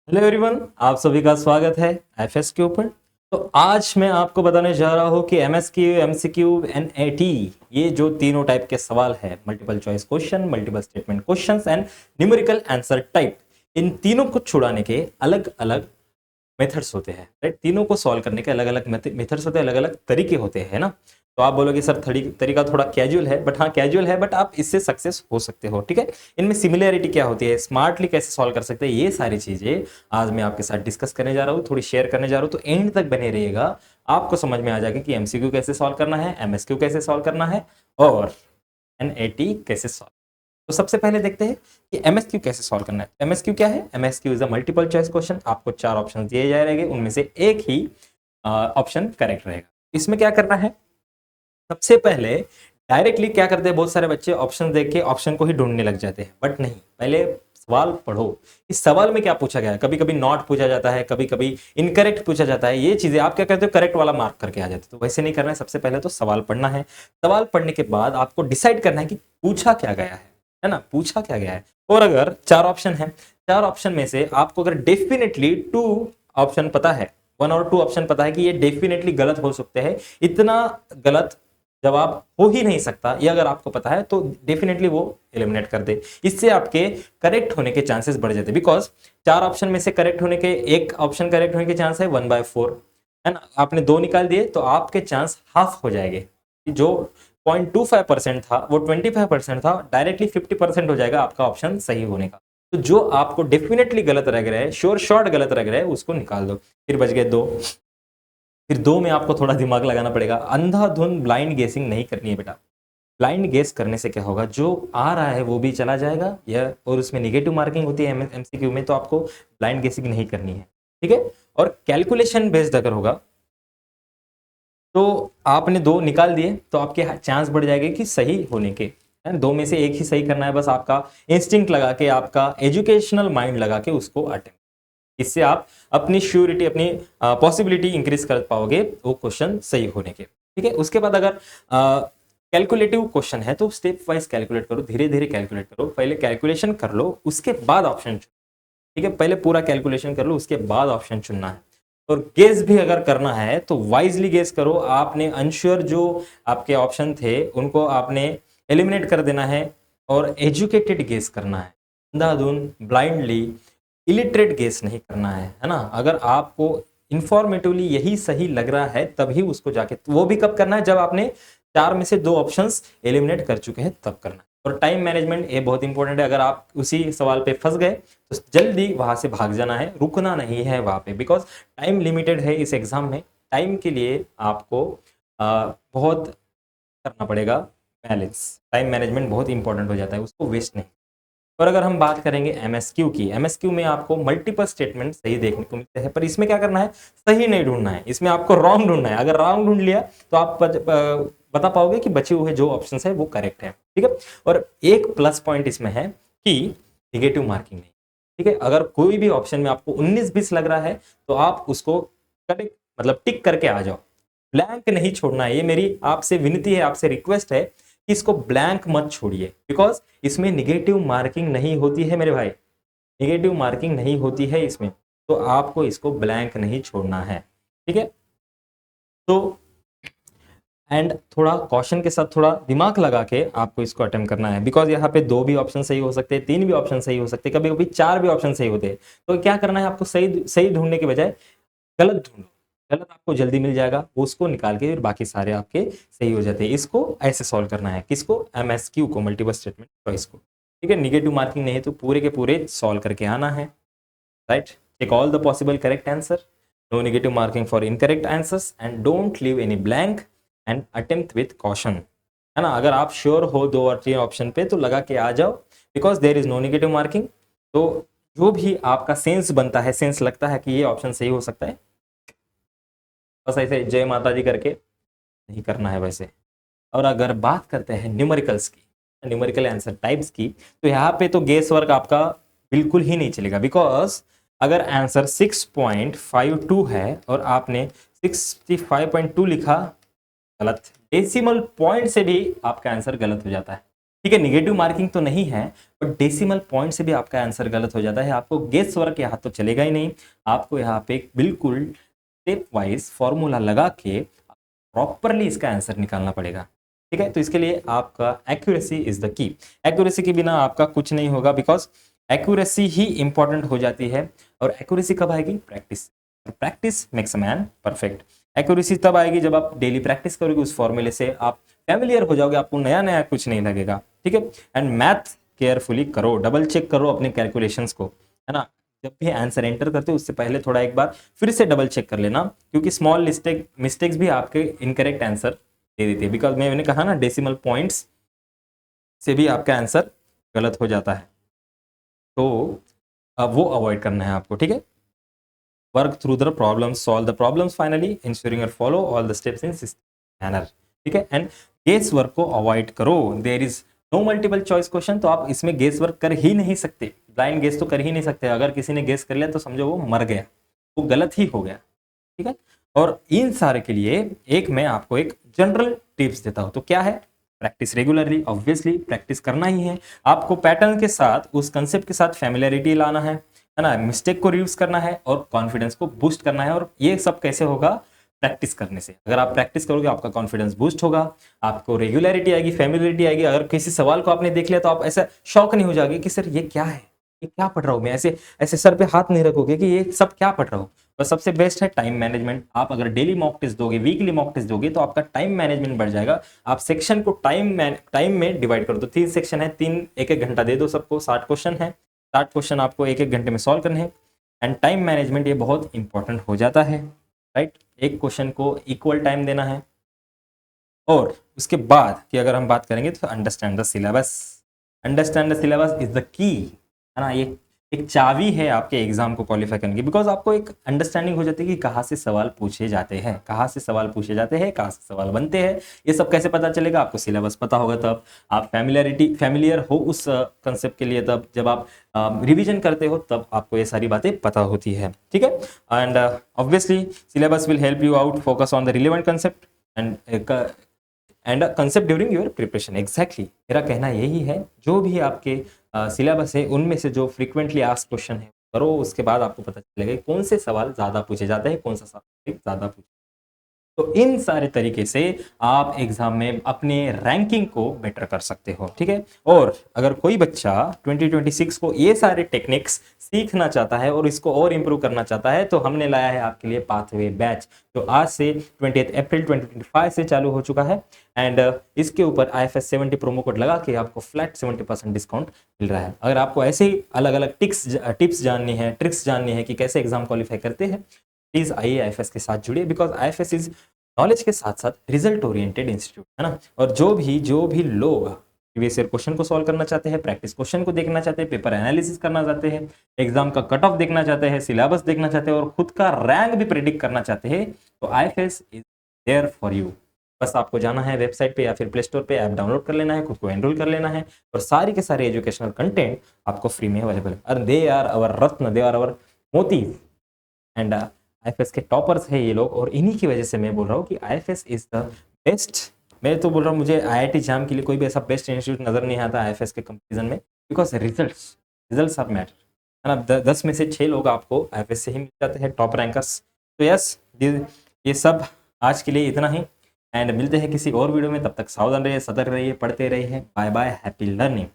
Hello everyone, आप सभी का स्वागत है एफएस के ऊपर। तो आज मैं आपको बताने जा रहा हूँ कि एमएसक्यू, एमसीक्यू, एनएटी, ये जो तीनों टाइप के सवाल है, multiple choice question, multiple statement questions and numerical answer type, इन तीनों को छुड़ाने के अलग अलग मेथड्स होते हैं। राइट, तीनों को सॉल्व करने के अलग अलग मेथड्स होते हैं, अलग अलग तरीके होते हैं ना। तो आप बोलोगे सर तरीका थोड़ा कैजुअल है, बट हाँ कैजुअल है, बट आप इससे सक्सेस हो सकते हो। ठीक है, इनमें सिमिलरिटी क्या होती है, स्मार्टली कैसे सॉल्व कर सकते हैं, ये सारी चीजें आज मैं आपके साथ डिस्कस करने जा रहा हूँ, थोड़ी शेयर करने जा रहा हूँ। तो एंड तक बने रहिएगा, आपको समझ में आ जाएगा कि एमसीक्यू कैसे सॉल्व करना है, एमएसक्यू कैसे सॉल्व करना है और एनएटी कैसे सॉल्व। तो सबसे पहले देखते हैं कि एमएसक्यू कैसे सॉल्व करना है। एमएसक्यू क्या है? MSQ is a multiple choice question. आपको 4 ऑप्शन दिए जाएंगे, उनमें से एक ही ऑप्शन करेक्ट रहेगा। इसमें क्या करना है, सबसे पहले डायरेक्टली क्या करते हैं, बहुत सारे बच्चे ऑप्शन देख के ऑप्शन को ही ढूंढने लग जाते हैं, बट नहीं, पहले सवाल पढ़ो। इस सवाल में क्या पूछा गया है, कभी कभी नॉट पूछा जाता है, कभी कभी इनकरेक्ट पूछा जाता है। ये चीजें आप क्या करते हो, करेक्ट वाला मार्क करके आ जाते हो। तो वैसे नहीं करना है, सबसे पहले तो सवाल पढ़ना है। सवाल पढ़ने के बाद आपको डिसाइड करना है कि पूछा क्या गया है ना, पूछा क्या गया है। और अगर 4 ऑप्शन है, 4 ऑप्शन में से आपको अगर डेफिनेटली 2 ऑप्शन पता है, 1 और 2 ऑप्शन पता है कि ये डेफिनेटली गलत हो सकते हैं, इतना गलत जवाब हो ही नहीं सकता, ये अगर आपको पता है तो डेफिनेटली वो एलिमिनेट कर दे। इससे आपके करेक्ट होने के चांसेस बढ़ जाते हैं, बिकॉज 4 ऑप्शन में से करेक्ट होने के, एक ऑप्शन करेक्ट होने के चांस है 1/4, है ना। आपने 2 निकाल दिए तो आपके चांस हाफ हो जाएंगे। जो 0.25% था वो 25% था, डायरेक्टली 50% हो जाएगा आपका ऑप्शन सही होने का। तो जो आपको डेफिनेटली गलत लग रहा है, श्योर शॉर्ट गलत लग रहा है, उसको निकाल दो। फिर बच गए 2। फिर 2 में आपको थोड़ा दिमाग लगाना पड़ेगा। अंधाधुंध ब्लाइंड गेसिंग नहीं करनी है बेटा। ब्लाइंड गेस करने से क्या होगा, जो आ रहा है वो भी चला जाएगा, या और उसमें निगेटिव मार्किंग होती है एमसीक्यू में, तो आपको ब्लाइंड गेसिंग नहीं करनी है। ठीक है, और कैलकुलेशन बेस्ड अगर होगा तो आपने 2 निकाल दिए तो आपके चांस बढ़ जाएंगे कि सही होने के। 2 में से एक ही सही करना है, बस आपका इंस्टिंक्ट लगा के, आपका एजुकेशनल माइंड लगा के उसको अटेम्प्ट। इससे आप अपनी श्योरिटी, अपनी पॉसिबिलिटी इंक्रीज कर पाओगे वो क्वेश्चन सही होने के। ठीक है, उसके बाद अगर कैलकुलेटिव क्वेश्चन है तो स्टेप वाइज कैलकुलेट करो, धीरे धीरे कैलकुलेट करो। पहले कैलकुलेशन कर लो, उसके बाद ऑप्शन चुनो। ठीक है, पहले पूरा कैलकुलेशन कर लो, उसके बाद ऑप्शन चुनना है। और गेस भी अगर करना है तो वाइजली गेस करो। आपने अनश्योर जो आपके ऑप्शन थे उनको आपने एलिमिनेट कर देना है, और एजुकेटेड गेस करना है। अंधाधुंध ब्लाइंडली इलिटरेट गेस नहीं करना है ना। अगर आपको इंफॉर्मेटिवली यही सही लग रहा है तभी उसको जाके, वो भी कब करना है, जब आपने 4 में से 2 ऑप्शंस एलिमिनेट कर चुके हैं तब करना है। और टाइम मैनेजमेंट ये बहुत इंपॉर्टेंट है। अगर आप उसी सवाल पे फंस गए तो जल्दी वहां से भाग जाना है, रुकना नहीं है वहां पे, बिकॉज टाइम लिमिटेड है इस एग्जाम में। टाइम के लिए आपको बहुत करना पड़ेगा बैलेंस। टाइम मैनेजमेंट बहुत इंपॉर्टेंट हो जाता है, उसको वेस्ट नहीं। और अगर हम बात करेंगे एमएसक्यू की, एमएसक्यू में आपको मल्टीपल स्टेटमेंट सही देखने को मिलते हैं, पर इसमें क्या करना है, सही नहीं ढूंढना है, इसमें आपको रॉन्ग ढूंढना है। अगर रॉन्ग ढूंढ लिया तो आप बता पाओगे कि बचे हुए जो ऑप्शंस है वो करेक्ट है। ठीक है, और एक प्लस पॉइंट इसमें है कि निगेटिव मार्किंग नहीं। ठीक है, अगर कोई भी ऑप्शन में आपको 19-20 लग रहा है तो आप उसको करेक्ट, मतलब टिक करके आ जाओ, ब्लैंक नहीं छोड़ना है। ये मेरी आपसे विनती है, आपसे रिक्वेस्ट है कि इसको ब्लैंक मत छोड़िए, बिकॉज इसमें निगेटिव मार्किंग नहीं होती है मेरे भाई, निगेटिव मार्किंग नहीं होती है इसमें। तो आपको इसको ब्लैंक नहीं छोड़ना है। ठीक है, तो एंड थोड़ा कॉशन के साथ, थोड़ा दिमाग लगा के आपको इसको अटेम्प्ट करना है, बिकॉज यहाँ पे 2 भी ऑप्शन सही हो सकते हैं, 3 भी ऑप्शन सही हो सकते हैं, कभी कभी 4 भी ऑप्शन सही होते हैं। तो क्या करना है आपको, सही सही ढूंढने के बजाय गलत ढूंढो। गलत आपको जल्दी मिल जाएगा, वो उसको निकाल के फिर बाकी सारे आपके सही हो जाते हैं। इसको ऐसे सॉल्व करना है, किसको, एमएसक्यू को, मल्टीपल स्टेटमेंट चॉइस को। ठीक है, निगेटिव मार्किंग नहीं है तो पूरे के पूरे सॉल्व करके आना है। Right, take all the possible correct answer, no negative marking for incorrect answers and don't leave any blank and attempt with caution. है ना, अगर आप श्योर हो 2 और 3 ऑप्शन पे तो लगा के आ जाओ, because there is no negative marking. तो जो भी आपका सेंस बनता है, सेंस लगता है कि ये ऑप्शन सही हो सकता है, बस ऐसे जय माता दी करके नहीं करना है वैसे। और अगर बात करते हैं न्यूमेरिकल्स की, न्यूमेरिकल आंसर टाइप्स की, तो यहाँ पे तो गेस वर्क आपका बिल्कुल ही नहीं चलेगा, बिकॉज अगर आंसर 6.52 है और आपने 65.2 लिखा, गलत। डेसिमल पॉइंट से भी आपका आंसर गलत हो जाता है। ठीक है, निगेटिव मार्किंग तो नहीं है, बट डेसिमल पॉइंट से भी आपका आंसर गलत हो जाता है। आपको गेस वर्क यहाँ तो चलेगा ही नहीं, आपको यहाँ पे बिल्कुल स्टेप वाइज फॉर्मूला लगा के प्रॉपरली इसका आंसर निकालना पड़ेगा। ठीक है, तो इसके लिए आपका accuracy is the key. Accuracy के बिना आपका कुछ नहीं होगा, बिकॉज एक्यूरेसी ही इंपॉर्टेंट हो जाती है। और एक्यूरेसी कब आएगी? Practice. Practice makes a man perfect. Accuracy तब आएगी जब आप डेली प्रैक्टिस करोगे उस फॉर्मूले से, आप फैमिलियर हो जाओगे, आपको नया नया कुछ नहीं लगेगा। ठीक है, एंड मैथ केयरफुली करो, डबल चेक करो अपने कैलकुलेशंस को, है ना। जब भी आंसर एंटर करते हो उससे पहले थोड़ा एक बार फिर से डबल चेक कर लेना, क्योंकि स्मॉल मिस्टेक्स भी आपके इनकरेक्ट आंसर दे देती है। बिकॉज मैंने कहा ना, डेसिमल पॉइंट्स से भी आपका आंसर गलत हो जाता है, तो अब वो अवॉइड करना है आपको। ठीक है, work through the problems, solve the problems finally, ensuring your follow all the steps in manner. ठीक है, एंड गेस वर्क को अवॉइड करो। There is no multiple choice question, तो आप इसमें गेस वर्क कर ही नहीं सकते, ब्लाइंड गेस तो कर ही नहीं सकते। अगर किसी ने गेस कर लिया तो समझो वो मर गया, वो गलत ही हो गया। ठीक है, और इन सारे के लिए एक मैं आपको एक जनरल टिप्स देता हूं, तो क्या है? प्रैक्टिस रेगुलरली, ऑब्वियसली प्रैक्टिस करना ही है आपको। पैटर्न के साथ, उस कंसेप्ट के साथ फैमिलियरिटी लाना है ना, मिस्टेक को रिड्यूस करना है और कॉन्फिडेंस को बूस्ट करना है। और ये सब कैसे होगा? प्रैक्टिस करने से। अगर आप प्रैक्टिस करोगे आपका कॉन्फिडेंस बूस्ट होगा, आपको रेगुलरिटी आएगी, फैमिलियरिटी आएगी। अगर किसी सवाल को आपने देख लिया तो आप ऐसा शॉक नहीं हो जाएंगे कि सर ये क्या है, ये क्या पढ़ रहा हूं मैं, ऐसे ऐसे सर पे हाथ नहीं रखोगे कि ये सब क्या पढ़ रहा हूं। और सबसे बेस्ट है टाइम मैनेजमेंट। आप अगर डेली मॉक टेस्ट दोगे, वीकली मॉक टेस्ट दोगे, तो आपका टाइम मैनेजमेंट बढ़ जाएगा। आप सेक्शन को टाइम में डिवाइड कर दो। 3 सेक्शन है, 3 1-1 घंटा दे दो सबको। 60 क्वेश्चन है, 60 क्वेश्चन आपको 1-1 घंटे में सॉल्व करने हैं। एंड टाइम मैनेजमेंट ये बहुत इंपॉर्टेंट हो जाता है, राइट। एक क्वेश्चन को इक्वल टाइम देना है। और उसके बाद की अगर हम बात करेंगे तो understand the syllabus. Understand the syllabus is the key, है ना। ये एक चाबी है आपके एग्जाम को क्वालिफाई करने की, बिकॉज आपको एक अंडरस्टैंडिंग हो जाती है कि कहाँ से सवाल पूछे जाते हैं, कहाँ से सवाल पूछे जाते हैं, कहाँ से सवाल बनते हैं। ये सब कैसे पता चलेगा? आपको सिलेबस पता होगा तब, आप फैमिलियर हो उस कंसेप्ट के लिए तब, जब आप रिवीजन करते हो तब आपको ये सारी बातें पता होती है। ठीक है, and obviously syllabus will help you out, focus on the relevant concept and concept during your preparation. Exactly मेरा कहना यही है, जो भी आपके सिलेबस है उनमें से जो फ्रीक्वेंटली आस्क्ड क्वेश्चन है करो, उसके बाद आपको पता चलेगा कौन से सवाल ज़्यादा पूछे जाते हैं, कौन सा सवाल ज़्यादा पूछे। तो इन सारे तरीके से आप एग्जाम में अपने रैंकिंग को बेटर कर सकते हो। ठीक है, और अगर कोई बच्चा 2026 को ये सारे टेक्निक्स सीखना चाहता है और इसको और इम्प्रूव करना चाहता है, तो हमने लाया है आपके लिए पाथवे बैच, जो आज से 28 अप्रैल 2025 से चालू हो चुका है। एंड इसके ऊपर IFS 70 प्रोमो कोड लगा के आपको फ्लैट 70% डिस्काउंट मिल रहा है। अगर आपको ऐसे ही अलग अलग टिप्स जाननी है, ट्रिक्स जाननी है कि कैसे एग्जाम क्वालिफाई करते हैं, प्लीज आइए IFS के साथ जुड़िए, बिकॉज IFS इज नॉलेज के साथ साथ रिजल्ट ओरिएंटेड इंस्टीट्यूट, है ना। और जो भी लोग प्रीवियस ईयर क्वेश्चन को सॉल्व करना चाहते हैं, प्रैक्टिस क्वेश्चन को देखना चाहते हैं, पेपर एनालिसिस करना चाहते हैं, एग्जाम का कट ऑफ देखना चाहते हैं, सिलेबस देखना चाहते हैं और खुद का रैंक भी प्रेडिक्ट करना चाहते हैं, तो IFS is there for you. बस आपको जाना है वेबसाइट पे या फिर प्ले स्टोर पे, ऐप डाउनलोड कर लेना है, खुद को एनरोल कर लेना है और सारी के सारे एजुकेशनल कंटेंट आपको फ्री में अवेलेबल है। और they are our Ratna, they are our मोती, एंड IFS के टॉपर्स है ये लोग। और इन्हीं की वजह से मैं बोल रहा हूँ कि IFS इज द बेस्ट। मैं तो बोल रहा हूँ, मुझे IIT JAM के लिए कोई भी ऐसा बेस्ट इंस्टीट्यूट नजर नहीं आता IFS के कंपेरिजन में, बिकॉज रिजल्ट्स आर मैटर, है ना। 10 में से 6 लोग आपको IFS से ही मिल जाते हैं, टॉप रैंकर्स। तो यस, ये सब आज के लिए इतना ही, एंड मिलते हैं किसी और वीडियो में। तब तक सावधान रहिए, सतर्क रहिए, पढ़ते रहिए। Bye bye, happy learning.